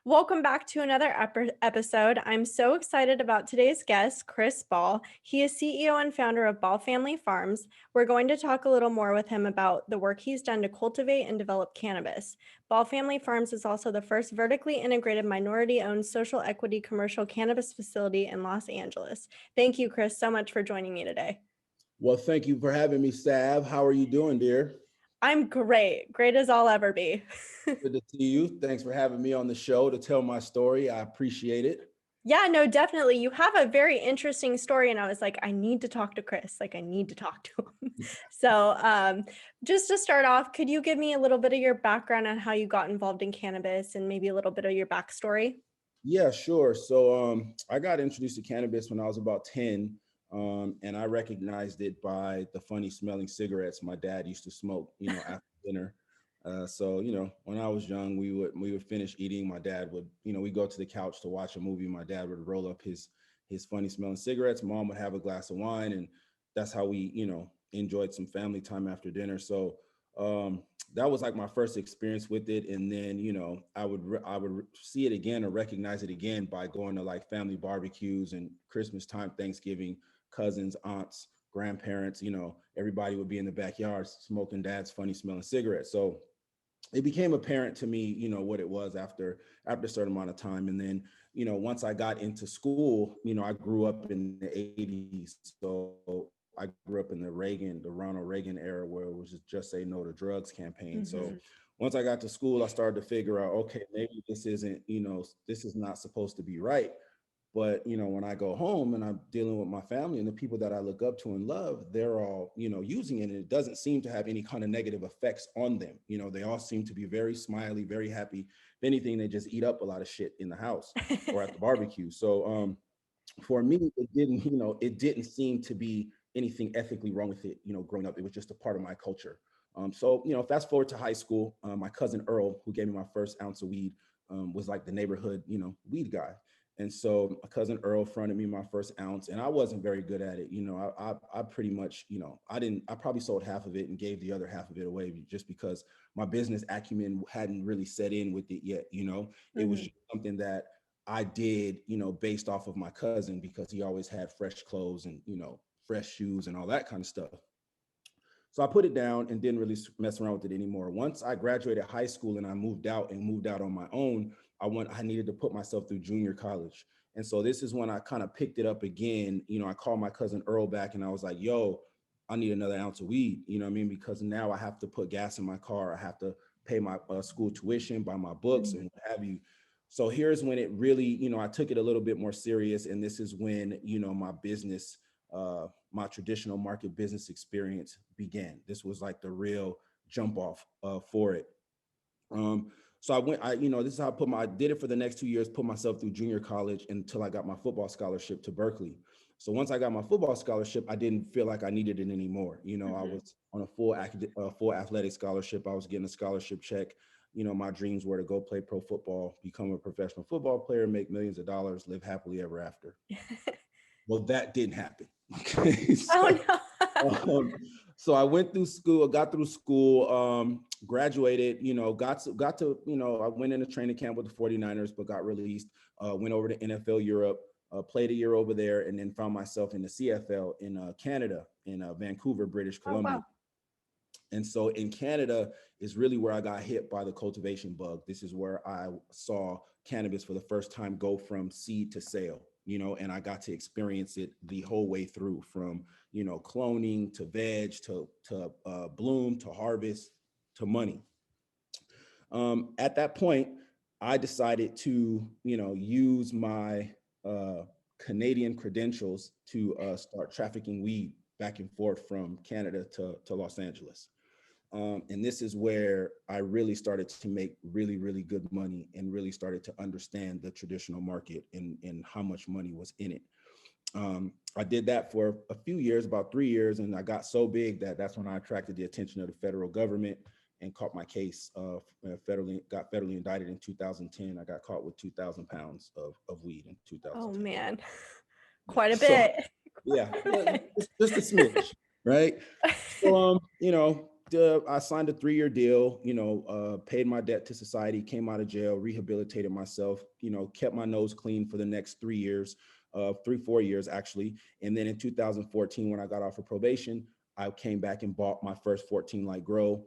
Welcome back to another episode. I'm so excited about today's guest, Chris Ball. He is CEO and founder of Ball Family Farms. We're going to talk a little more with him about the work he's done to cultivate and develop cannabis. Ball Family Farms is also the first vertically integrated minority-owned social equity commercial cannabis facility in Los Angeles. Thank you, Chris, so much for joining me today. Well, thank you for having me, Sav. How are you doing, dear? I'm great as I'll ever be. Good to see you. Thanks for having me on the show to tell my story. I appreciate it. Yeah, no, definitely. You have a very interesting story. And I was like, I need to talk to Chris. I need to talk to him. So just to start off, could you give me a little bit of your background on how you got involved in cannabis and maybe a little bit of your backstory? Yeah, sure. So I got introduced to cannabis when I was about 10, and I recognized it by the funny smelling cigarettes my dad used to smoke, after dinner. So when I was young, we would finish eating. My dad would, we go to the couch to watch a movie. My dad would roll up his funny smelling cigarettes. Mom would have a glass of wine, and that's how we, enjoyed some family time after dinner. So that was like my first experience with it. And then I would see it again or recognize it again by going to like family barbecues and Christmas time, Thanksgiving, cousins, aunts, grandparents. Everybody would be in the backyard smoking dad's funny smelling cigarettes. So it became apparent to me, what it was after a certain amount of time. And then once I got into school, I grew up in the 80s. So I grew up in the Ronald Reagan era, where it was just say no to drugs campaign. So once I got to school, I started to figure out, okay, maybe this isn't, this is not supposed to be right. But when I go home and I'm dealing with my family and the people that I look up to and love, they're all using it, and it doesn't seem to have any kind of negative effects on them. They all seem to be very smiley, very happy. If anything, they just eat up a lot of shit in the house or at the barbecue. So for me, it didn't seem to be anything ethically wrong with it. Growing up, it was just a part of my culture. So fast forward to high school, my cousin Earl, who gave me my first ounce of weed, was like the neighborhood weed guy. And so my cousin Earl fronted me my first ounce, and I wasn't very good at it. I pretty much, I probably sold half of it and gave the other half of it away just because my business acumen hadn't really set in with it yet. It was just something that I did, based off of my cousin, because he always had fresh clothes and, fresh shoes and all that kind of stuff. So I put it down and didn't really mess around with it anymore. Once I graduated high school and I moved out on my own, I needed to put myself through junior college. And so this is when I kind of picked it up again. I called my cousin Earl back and I was like, yo, I need another ounce of weed. You know what I mean? Because now I have to put gas in my car. I have to pay my school tuition, buy my books and what have you. So here's when it really, I took it a little bit more serious. And this is when, my business, my traditional market business experience began. This was like the real jump off for it. So this is how I did it for the next 2 years, put myself through junior college until I got my football scholarship to Berkeley. So once I got my football scholarship, I didn't feel like I needed it anymore. I was on a full athletic scholarship. I was getting a scholarship check. My dreams were to go play pro football, become a professional football player, make millions of dollars, live happily ever after. Well, that didn't happen. Okay. Oh, Um, so I went through school, got through school, graduated, got to, I went in a training camp with the 49ers, but got released, went over to NFL Europe, played a year over there, and then found myself in the CFL in Canada, in Vancouver, British Columbia. wow. And so in Canada is really where I got hit by the cultivation bug. This is where I saw cannabis for the first time go from seed to sale, and I got to experience it the whole way through, from, cloning to veg to bloom to harvest to money. At that point, I decided to, use my Canadian credentials to start trafficking weed back and forth from Canada to Los Angeles. And this is where I really started to make really, really good money and really started to understand the traditional market and how much money was in it. I did that for a few years, about 3 years, and I got so big that that's when I attracted the attention of the federal government and caught my case. Got federally indicted in 2010. I got caught with 2,000 pounds of weed in Oh 2010. man, Yeah. quite a So bit. yeah, just a smidge, right? So I signed a 3-year deal, paid my debt to society, came out of jail, rehabilitated myself, kept my nose clean for the next 3 years, 4 years actually. And then in 2014, when I got off of probation, I came back and bought my first 14 light grow.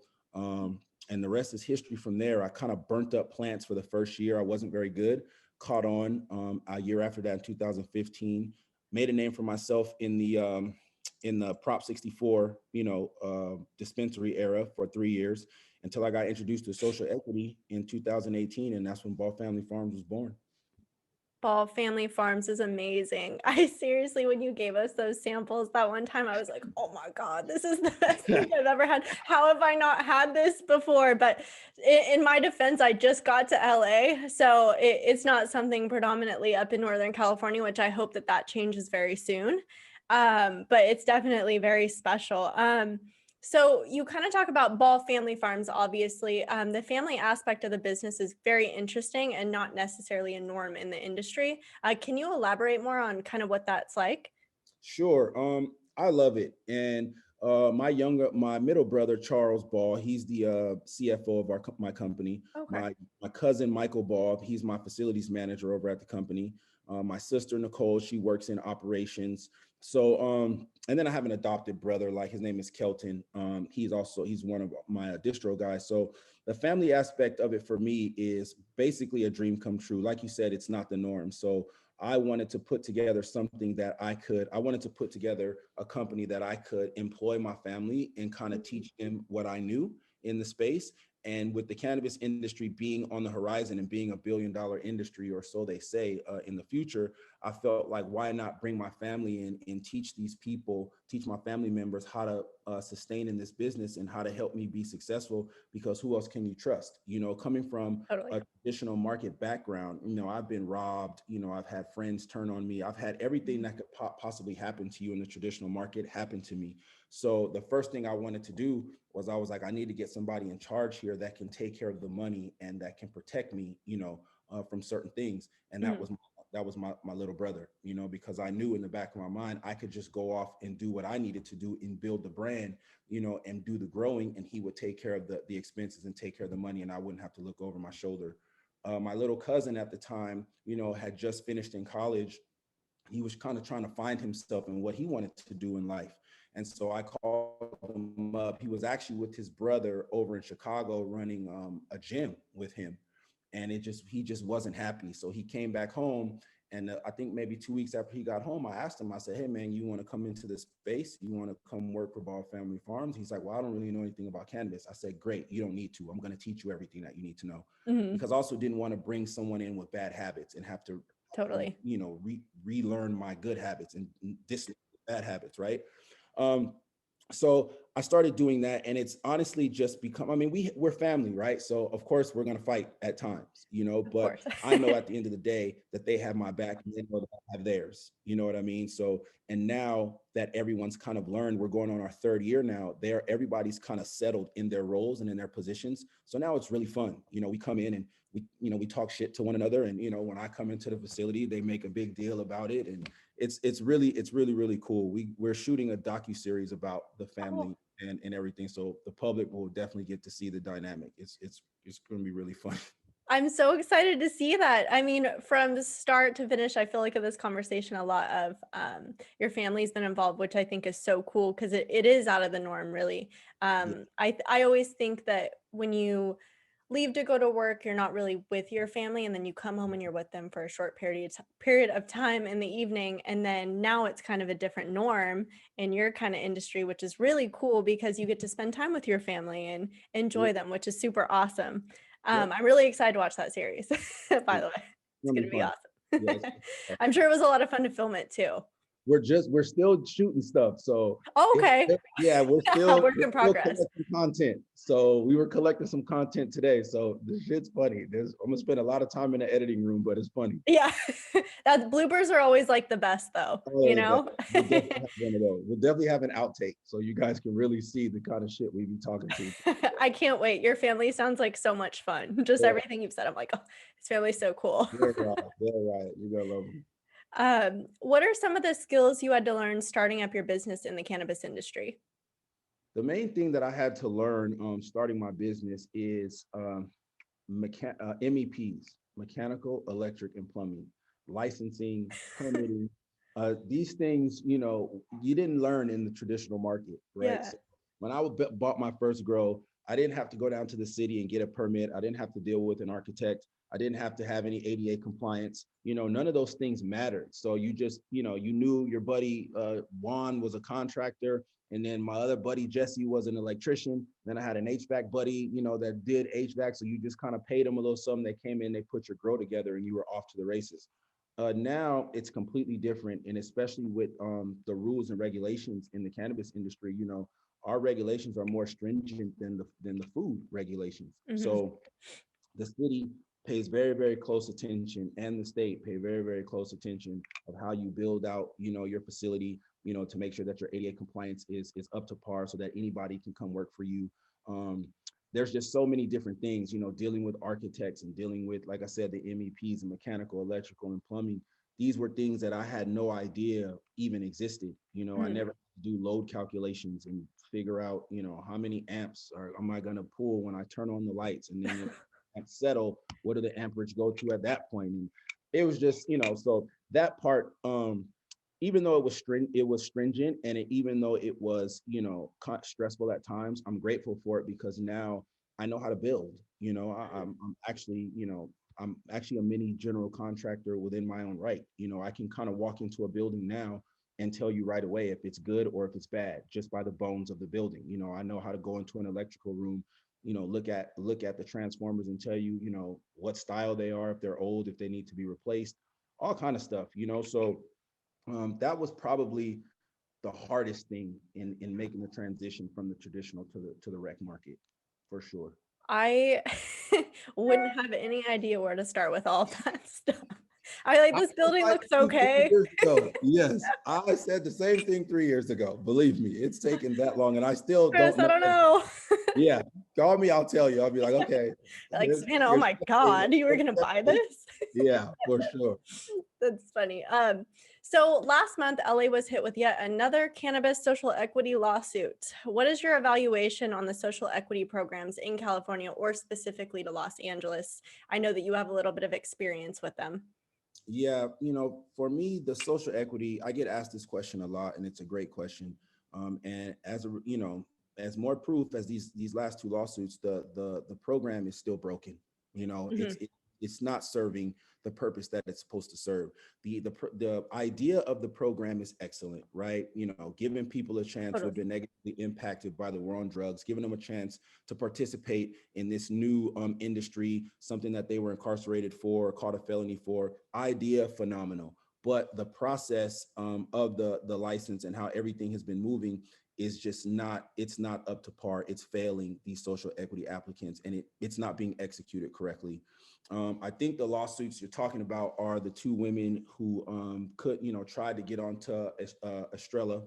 And the rest is history from there. I kind of burnt up plants for the first year. I wasn't very good. Caught on a year after that in 2015, made a name for myself in the Prop 64, dispensary era for 3 years until I got introduced to social equity in 2018. And that's when Ball Family Farms was born. Ball Family Farms is amazing. I seriously, when you gave us those samples that one time, I was like, oh my God, this is the best thing I've ever had. How have I not had this before? But in my defense, I just got to LA. So it's not something predominantly up in Northern California, which I hope that changes very soon. But it's definitely very special. So you kind of talk about Ball Family Farms, obviously. The family aspect of the business is very interesting and not necessarily a norm in the industry. Can you elaborate more on kind of what that's like? Sure. I love it. And my middle brother, Charles Ball, he's the CFO of my company. Okay. My cousin, Michael Ball, he's my facilities manager over at the company. My sister, Nicole, she works in operations. So, and then I have an adopted brother, like his name is Kelton. He's one of my distro guys. So the family aspect of it for me is basically a dream come true. Like you said, it's not the norm. So I wanted to put together something that I wanted to put together a company that I could employ my family and kind of teach them what I knew in the space. And with the cannabis industry being on the horizon and being $1 billion industry, or so they say, in the future, I felt like, why not bring my family in and teach my family members how to sustain in this business and how to help me be successful, because who else can you trust? Coming from Totally. a traditional market background, I've been robbed, I've had friends turn on me. I've had everything that could possibly happen to you in the traditional market happen to me. So the first thing I wanted to do was, I was like, I need to get somebody in charge here that can take care of the money and that can protect me, from certain things. And Mhm. that was my little brother, because I knew in the back of my mind, I could just go off and do what I needed to do and build the brand, and do the growing, and he would take care of the expenses and take care of the money, and I wouldn't have to look over my shoulder. My little cousin at the time, had just finished in college. He was kind of trying to find himself and what he wanted to do in life. And so I called him up. He was actually with his brother over in Chicago running a gym with him. And he just wasn't happy. So he came back home. And I think maybe 2 weeks after he got home, I asked him, I said, hey, man, you want to come into this space? You want to come work for Ball Family Farms? He's like, well, I don't really know anything about cannabis. I said, great, you don't need to. I'm going to teach you everything that you need to know. Mhm. Because I also didn't want to bring someone in with bad habits and have to Totally. relearn my good habits and dislike bad habits, right? Um, so I started doing that, and it's honestly just become, I mean, we're family, right? So of course we're going to fight at times, Of but course. I know at the end of the day that they have my back and they know that I have theirs. You know what I mean? So, and now that everyone's kind of learned, we're going on our 3rd year now, everybody's kind of settled in their roles and in their positions. So now it's really fun. We come in and we talk shit to one another. And, when I come into the facility, they make a big deal about it. And it's really cool. We're shooting a docu-series about the Oh, family and everything. So the public will definitely get to see the dynamic. It's going to be really fun. I'm so excited to see that. I mean, from start to finish, I feel like in this conversation, a lot of your family's been involved, which I think is so cool because it is out of the norm, really. Yeah. I always think that when you leave to go to work, you're not really with your family, and then you come home and you're with them for a short period of time in the evening, and then now it's kind of a different norm in your kind of industry, which is really cool because you get to spend time with your family and Yeah. enjoy them, which is super awesome. Yep. I'm really excited to watch that series, by It's the way. It's gonna going be to be fun. Yeah. awesome. I'm sure it was a lot of fun to film it too. We're still shooting stuff. So Oh, okay. yeah, Work we're in still progress. collecting content. So we were collecting some content today. So this shit's funny. I'm gonna spend a lot of time in the editing room, but it's funny. Yeah. That bloopers are always like the best though, you Oh, but know? we'll definitely have one of those. We'll definitely have an outtake so you guys can really see the kind of shit we be talking to each I can't wait. Your family sounds like so much fun. Just other. everything you've said. I'm like, oh, this family's so cool. They're right. They're right. You're gonna love them. What are some of the skills you had to learn starting up your business in the cannabis industry? The main thing that I had to learn starting my business is MEPs, mechanical, electric, and plumbing, licensing, permitting. These things, you didn't learn in the traditional market, right? Yeah. So when bought my first grow, I didn't have to go down to the city and get a permit. I didn't have to deal with an architect. I didn't have to have any ADA compliance. None of those things mattered. So you just, you knew your buddy Juan was a contractor, and then my other buddy, Jesse, was an electrician. Then I had an HVAC buddy, that did HVAC. So you just kind of paid them a little something. They came in, they put your grow together, and you were off to the races. Now it's completely different. And especially with the rules and regulations in the cannabis industry, our regulations are more stringent than the food regulations. Mhm. So the city pays very, very close attention, and the state pay very, very close attention of how you build out, your facility, to make sure that your ADA compliance is up to par so that anybody can come work for you. Um, there's just so many different things, dealing with architects and dealing with, like I said, the MEPs and mechanical, electrical, and plumbing. These were things that I had no idea even existed. I Mhm. never do load calculations and figure out, how many amps am I going to pull when I turn on the lights, and then settle, what do the amperage go to at that point? And it was just, so that part, even though it was stringent, and even though it was, stressful at times, I'm grateful for it because now I know how to build. I'm actually, I'm actually a mini general contractor within my own right. I can kind of walk into a building now and tell you right away if it's good or if it's bad just by the bones of the building. I know how to go into an electrical room, look at the transformers and tell you, what style they are, if they're old, if they need to be replaced, all kind of stuff. So that was probably the hardest thing in making the transition from the traditional to the rec market, for sure. I wouldn't have any idea where to start with all that stuff. I like, I this was building like looks you 3 okay. years ago. Yes, I said the same thing 3 years ago. Believe me, it's taken that long, and I still Chris, don't I know. don't know. Yeah, call me. I'll tell you. I'll be like, okay, Like, here's Savannah, oh here's my God, you were gonna buy this? yeah, for sure. That's funny. So last month, LA was hit with yet another cannabis social equity lawsuit. What is your evaluation on the social equity programs in California or specifically to Los Angeles? I know that you have a little bit of experience with them. Yeah, for me, the social equity, I get asked this question a lot, and it's a great question. And as more proof as these last two lawsuits, the program is still broken. Mhm. It's not serving the purpose that it's supposed to serve. The idea of the program is excellent, right? Giving people a chance who have Totally. been negatively impacted by the war on drugs, giving them a chance to participate in this new industry, something that they were incarcerated for, caught a felony for. Idea phenomenal, but the process of the license and how everything has been moving is just not, it's not up to par. It's failing these social equity applicants, and it's not being executed correctly. I think the lawsuits you're talking about are the two women who tried to get onto Estrella,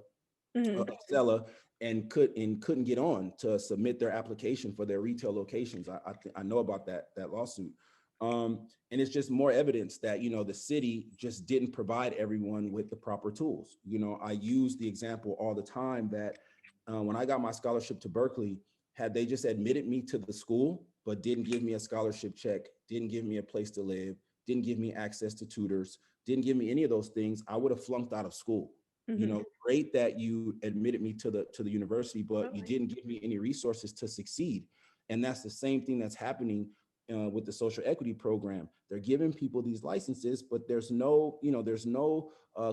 Mhm. Stella, and couldn't get on to submit their application for their retail locations. I know about that lawsuit. And it's just more evidence that the city just didn't provide everyone with the proper tools. I use the example all the time that when I got my scholarship to Berkeley, had they just admitted me to the school but didn't give me a scholarship check, didn't give me a place to live, didn't give me access to tutors, didn't give me any of those things, I would have flunked out of school. Mhm. Great that you admitted me to the university, but you Totally. didn't give me any resources to succeed. And that's the same thing that's happening with the social equity program. They're giving people these licenses, but there's no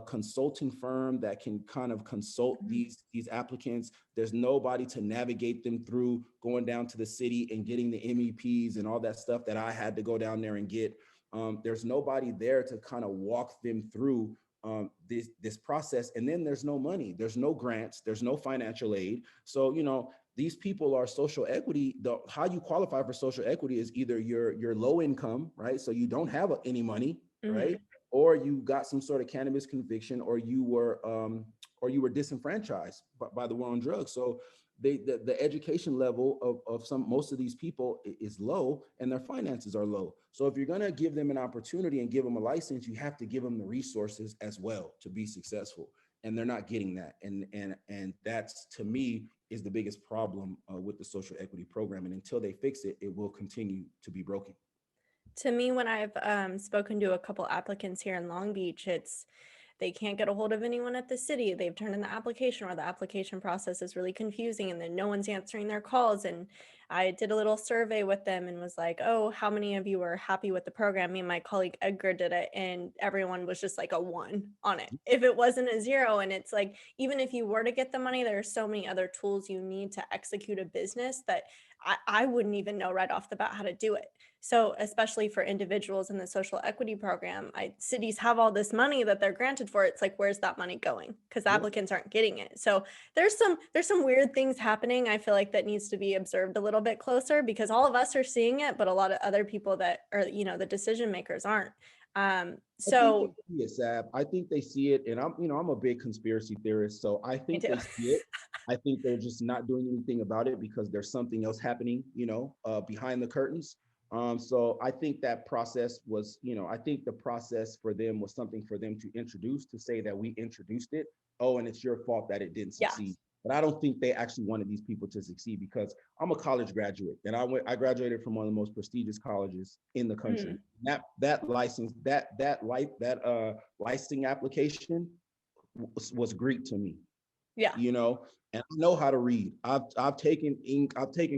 consulting firm that can kind of consult Mhm. these applicants. There's nobody to navigate them through going down to the city and getting the MEPs and all that stuff that I had to go down there and get. There's nobody there to kind of walk them through this process. And then there's no money, there's no grants, there's no financial aid. So these people are social equity. How you qualify for social equity is either you're low income, right? So you don't have any money, right? Mhm. Or you got some sort of cannabis conviction, or you were disenfranchised by the war on drugs. So the education level of most of these people is low, and their finances are low. So if you're going to give them an opportunity and give them a license, you have to give them the resources as well to be successful, and they're not getting that. And that's, to me, is the biggest problem with the social equity program. And until they fix it, it will continue to be broken. To me, when I've spoken to a couple applicants here in Long Beach, it's they can't get a hold of anyone at the city. They've turned in the application, or the application process is really confusing, and then no one's answering their calls. And I did a little survey with them and was like, "Oh, how many of you are happy with the program?" Me and my colleague Edgar did it, and everyone was just like a one on it. If it wasn't a zero, and it's like, even if you were to get the money, there are so many other tools you need to execute a business that I wouldn't even know right off the bat how to do it. So especially for individuals in the social equity program, cities have all this money that they're granted for. It's like, where's that money going? Because Yeah. applicants aren't getting it. So there's some weird things happening. I feel like that needs to be observed a little bit closer, because all of us are seeing it, but a lot of other people that are, the decision makers aren't. I think they So see it, Sab. I think they see it, and I'm a big conspiracy theorist, so I me think too. they see it. I think they're just not doing anything about it because there's something else happening, behind the curtains. So I think that process was, I think the process for them was something for them to introduce, to say that we introduced it. Oh, and it's your fault that it didn't Yeah. succeed. But I don't think they actually wanted these people to succeed, because I'm a college graduate and I graduated from one of the most prestigious colleges in the country. Mhm. That license, licensing application was Greek to me, Yeah. and I know how to read. I've taken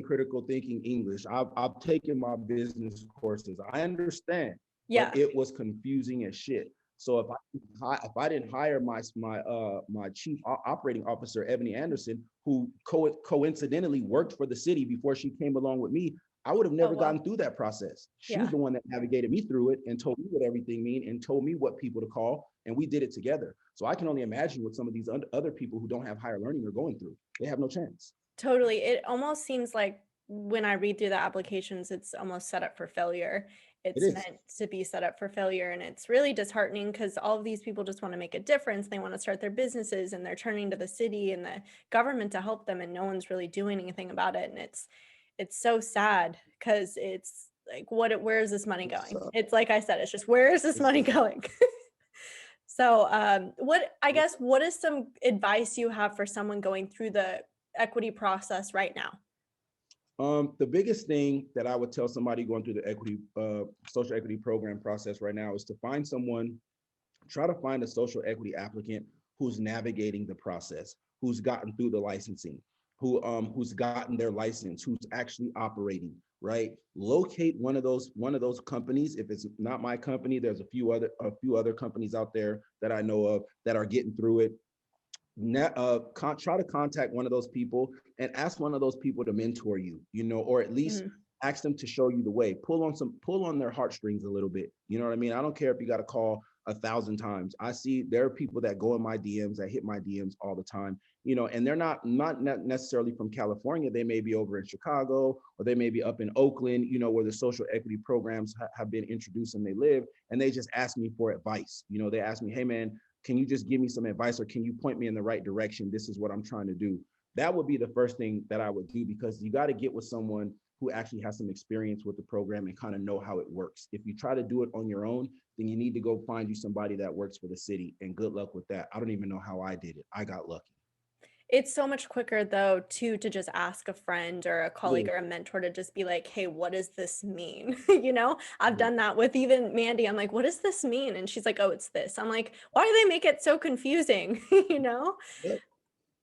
critical thinking English. I've taken my business courses. I understand, but Yeah. it was confusing as shit. So if I didn't hire my chief operating officer, Ebony Anderson, who coincidentally worked for the city before she came along with me, I would have Oh, never well. gotten through that process. She's Yeah. the one that navigated me through it and told me what everything mean and told me what people to call, and we did it together. So I can only imagine what some of these other people who don't have higher learning are going through. They have no chance. Totally. It almost seems like when I read through the applications, it's almost set up for failure. It It's is. meant to be set up for failure. And it's really disheartening, because all of these people just want to make a difference. They want to start their businesses, and they're turning to the city and the government to help them, and no one's really doing anything about it. And it's so sad, because it's like, where is this money going? So, It's like I said, it's just, where is this money going? So, what is some advice you have for someone going through the equity process right now? the biggest thing that I would tell somebody going through the social equity program process right now is to try to find a social equity applicant who's navigating the process, who's gotten through the licensing, who's gotten their license, who's actually operating, right? Locate one of those companies. If it's not my company, there's a few other companies out there that I know of that are getting through it. Try to contact one of those people and ask one of those people to mentor you, or at least Mhm. ask them to show you the way. Pull on their heartstrings a little bit. You know what I mean? I don't care if you got to call 1,000 times. I see there are people that go in my DMs, that hit my DMs all the time, and they're not necessarily from California. They may be over in Chicago, or they may be up in Oakland, where the social equity programs have been introduced and they live, and they just ask me for advice. They ask me, hey man, can you just give me some advice, or can you point me in the right direction? This is what I'm trying to do. That would be the first thing that I would do, because you got to get with someone who actually has some experience with the program and kind of know how it works. If you try to do it on your own, then you need to go find you somebody that works for the city, and good luck with that. I don't even know how I did it. I got lucky. It's so much quicker, though, to just ask a friend or a It colleague is. or a mentor to just be like, "Hey, what does this mean?" I've Yeah. done that with even Mandy. I'm like, "What does this mean?" And she's like, "Oh, it's this." I'm like, "Why do they make it so confusing?" You know? Yeah.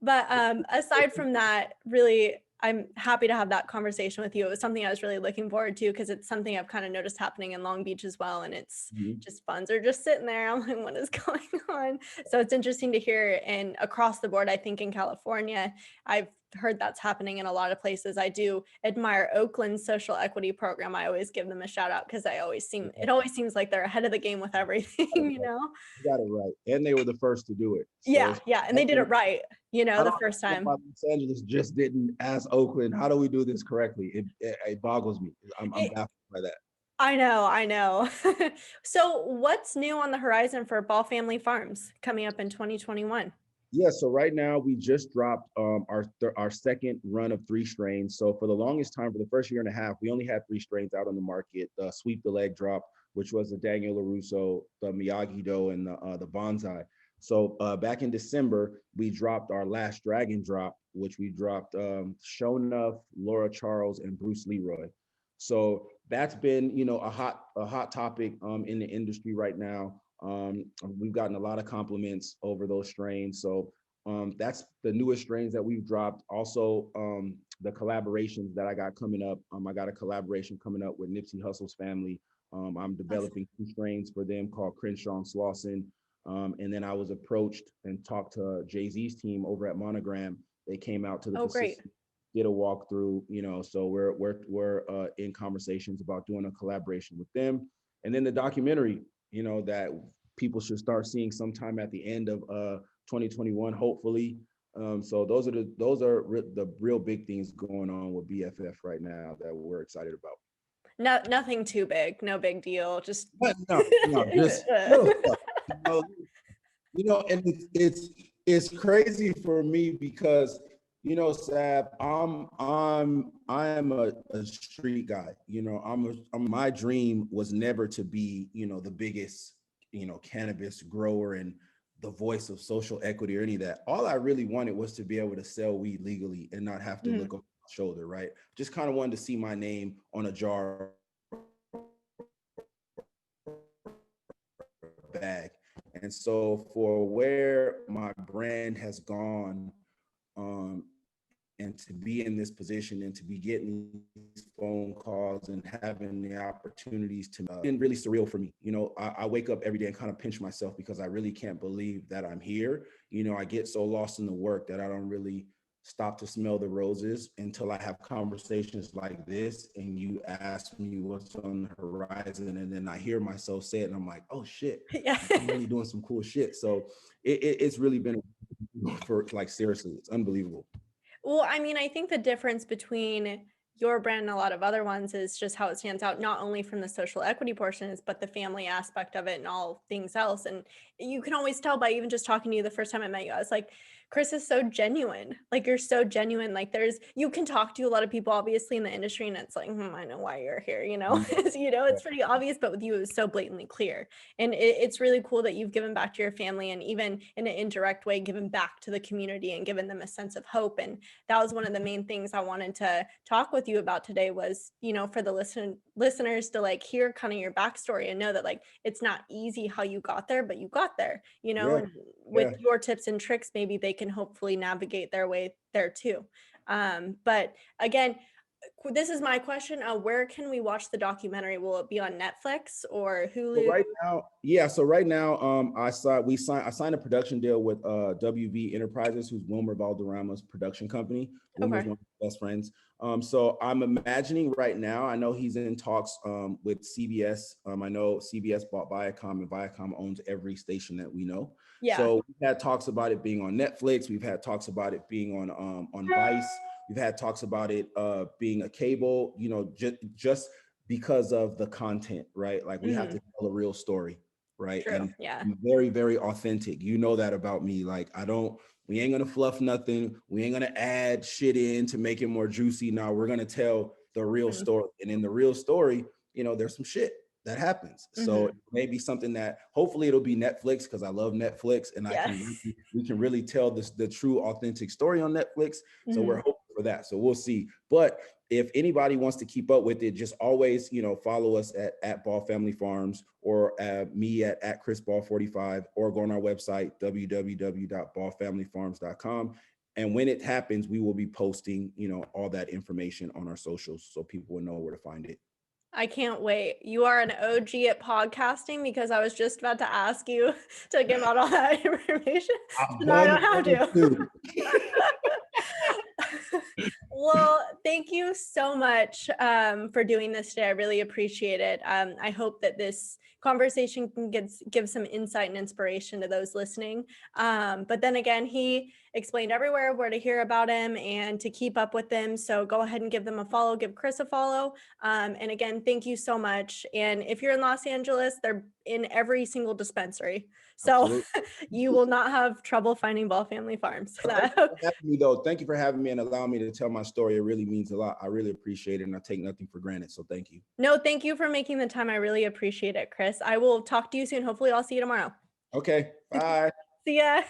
But aside from that, really, I'm happy to have that conversation with you. It was something I was really looking forward to, because it's something I've kind of noticed happening in Long Beach as well. And it's Mhm. just funds are just sitting there. I'm like, what is going on? So it's interesting to hear. And across the board, I think in California, I've heard that's happening in a lot of places. I do admire Oakland's social equity program. I always give them a shout out, because it always seems like they're ahead of the game with everything, you know? You got it right. And they were the first to do it. So Yeah, it's yeah. And they did Oakland. it right, I the don't first understand why time. Los Angeles just didn't ask Oakland, how do we do this correctly? It boggles me. I'm It, baffled by that. I know, I know. So what's new on the horizon for Ball Family Farms coming up in 2021? Yeah, so right now we just dropped our second run of 3 strains. So for the longest time, for the first year and a half, we only had 3 strains out on the market: the Sweep the Leg Drop, which was the Daniel LaRusso, the Miyagi Do, and the Bonsai. So back in December, we dropped our last Dragon drop, which we dropped Shonuff, Laura Charles, and Bruce Leroy. So that's been, a hot topic in the industry right now. We've gotten a lot of compliments over those strains. So that's the newest strains that we've dropped. Also, the collaborations that I got coming up. I got a collaboration coming up with Nipsey Hussle's family. I'm developing 2 strains for them called Crenshaw and Slauson. And then I was approached and talked to Jay-Z's team over at Monogram. They came out to the Oh, great. facility, did a walkthrough, so we're in conversations about doing a collaboration with them. And then the documentary, that people should start seeing sometime at the end of 2021, hopefully. So those are the real big things going on with BFF right now that we're excited about. No, nothing too big, no big deal. Just But no, just little stuff. And it's crazy for me because Sab, I am a street guy. My dream was never to be the biggest cannabis grower and the voice of social equity or any of that. All I really wanted was to be able to sell weed legally and not have to look over my shoulder, right? Just kind of wanted to see my name on a jar bag. And so for where my brand has gone, and to be in this position and to be getting these phone calls and having the opportunities to been really surreal for me. I wake up every day and kind of pinch myself because I really can't believe that I'm here. I get so lost in the work that I don't really stop to smell the roses until I have conversations like this and you ask me what's on the horizon, and then I hear myself say it and I'm like, oh shit, Yeah. I'm really doing some cool shit. So it's really been for seriously, it's unbelievable. Well, I mean, I think the difference between your brand and a lot of other ones is just how it stands out, not only from the social equity portions, but the family aspect of it and all things else. And you can always tell by even just talking to you the first time I met you, I was like, Chris is so genuine. Like, you're so genuine. Like, you can talk to a lot of people, obviously, in the industry, and it's like, I know why you're here, it's pretty obvious, but with you, it was so blatantly clear. And it's really cool that you've given back to your family and even in an indirect way, given back to the community and given them a sense of hope. And that was one of the main things I wanted to talk with you about today was, for the listeners to hear kind of your backstory and know that it's not easy how you got there, but you got there, and with your tips and tricks, maybe they can hopefully navigate their way there too. But again, this is my question. Where can we watch the documentary? Will it be on Netflix or Hulu? So right now, I signed a production deal with WV Enterprises, who's Wilmer Valderrama's production company. Wilmer's one of my best friends. So I'm imagining right now, I know he's in talks with CBS. I know CBS bought Viacom, and Viacom owns every station that we know. Yeah. So we've had talks about it being on Netflix. We've had talks about it being on Vice. We've had talks about it being a cable, just because of the content, right? Like we have to tell a real story, right? True. And yeah, I'm very, very authentic. You know that about me. Like we ain't gonna fluff nothing. We ain't gonna add shit in to make it more juicy. Now we're gonna tell the real story. And in the real story, there's some shit that happens. So it may be something that hopefully it'll be Netflix, because I love Netflix, and we can really tell the true authentic story on Netflix. So we're hoping for that. So we'll see. But if anybody wants to keep up with it, just always, follow us at Ball Family Farms, or me at Chris Ball 45, or go on our website, www.ballfamilyfarms.com. And when it happens, we will be posting, all that information on our socials so people will know where to find it. I can't wait. You are an OG at podcasting, because I was just about to ask you to give out all that information. No, I don't have to. Well, thank you so much for doing this today. I really appreciate it. I hope that this conversation can give some insight and inspiration to those listening. But then again, he explained everywhere where to hear about him and to keep up with them. So go ahead and give them a follow, give Chris a follow. And again, thank you so much. And if you're in Los Angeles, they're in every single dispensary. So you will not have trouble finding Ball Family Farms. Thank you for having me, though. Thank you for having me and allowing me to tell my story. It really means a lot. I really appreciate it, and I take nothing for granted. So thank you. No, thank you for making the time. I really appreciate it, Chris. I will talk to you soon. Hopefully I'll see you tomorrow. Okay, bye. See ya.